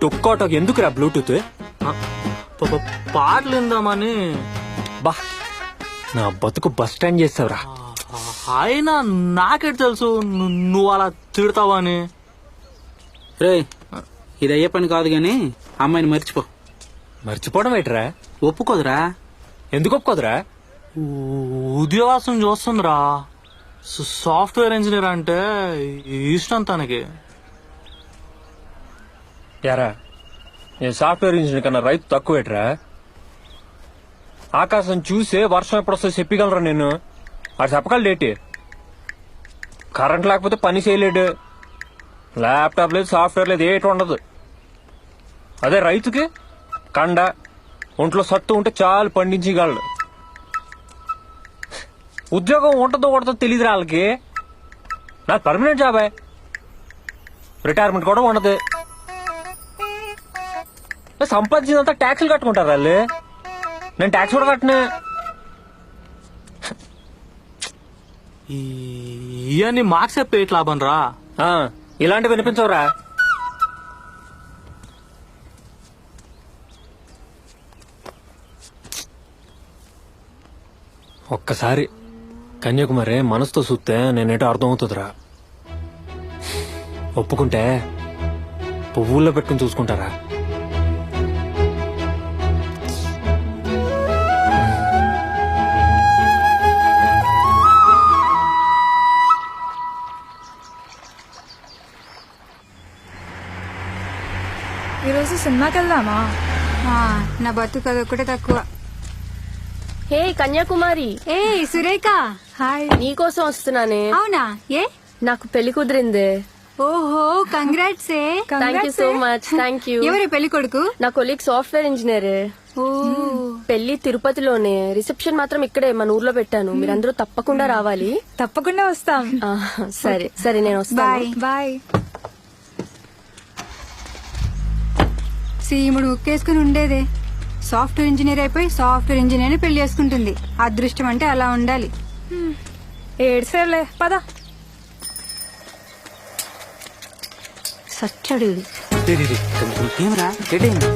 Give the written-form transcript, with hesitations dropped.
టొక్కోటోకి ఎందుకురా బ్లూటూత్? పాటలు విందామని. బా నా బతుకు బస్ స్టాండ్ చేస్తావురా. అయినా నాకేట్ తెలుసు నువ్వు అలా తిడతావని. రే ఇది అయ్యే పని కాదు గాని అమ్మాయిని మర్చిపో. మర్చిపోవడం ఏంట్రా? ఒప్పుకోదురా. ఎందుకు ఒప్పుకోదురా? ఉద్యోగాసం చూస్తుందిరా. సాఫ్ట్వేర్ ఇంజనీర్ అంటే ఇష్టం తనకి. యారా నేను సాఫ్ట్వేర్ ఇంజనీర్ కన్నా రైతు తక్కువేట్రా? ఆకాశం చూసే వర్షం ఎప్పుడొస్తో చెప్పగలరా నేను? అది చెప్పగలడేటి? కరెంట్ లేకపోతే పని చేయలేడు, ల్యాప్టాప్ లేదు, సాఫ్ట్వేర్ లేదు, ఏటి ఉండదు. అదే రైతుకి కండ ఒంట్లో సత్తు ఉంటే చాలు పండించగలడు. ఉద్యోగం ఉంటుందో ఉండదో తెలియదు వాళ్ళకి. నాకు పర్మనెంట్ జాబే, రిటైర్మెంట్ కూడా ఉండదు. సంపాదించినంత ట్యాక్సులు కట్టుకుంటారు వాళ్ళు. నేను ట్యాక్స్ కూడా కట్టనే. ఇవన్నీ మార్క్స్ చెప్పే లాభం రా. ఇలాంటివి వినిపించవురా. ఒక్కసారి కన్యాకుమారి మనసుతో చూస్తే నేనేటో అర్థం అవుతుందిరా. ఒప్పుకుంటే పువ్వుల్లో పెట్టుకుని చూసుకుంటారా? ఈరోజు సినిమాకి వెళ్దామా? నా బతుకు అదొక్కటే తక్కువ. హే కన్యాకుమారి. ఏ సురేఖ, హాయ్. నీకోసం వస్తున్నానే. అవునా? ఏ నాకు పెళ్లి కుదిరిందే. ఓహో congrats. Thank you so much. Thank you. ఎవరి పెళ్లి కొడుకు? నా కొలీగ్ సాఫ్ట్వేర్ ఇంజనీరే. ఓ పెళ్లి తిరుపతిలోనే, రిసెప్షన్ మాత్రం ఇక్కడే మన ఊర్లో పెట్టాను. మీరందరూ తప్పకుండా రావాలి. తప్పకుండా వస్తాం. సరే సరే నేను వస్తాను. Bye bye. సీముడు ఉక్కేసుకుని ఉండేదే. సాఫ్ట్వేర్ ఇంజనీర్ అయిపోయి సాఫ్ట్వేర్ ఇంజనీర్ పెళ్లి చేసుకుంటుంది. అదృష్టం అంటే అలా ఉండాలి. ఏడ్సేలే పద. సచ్చడు. ఏమరా ఎటైంది?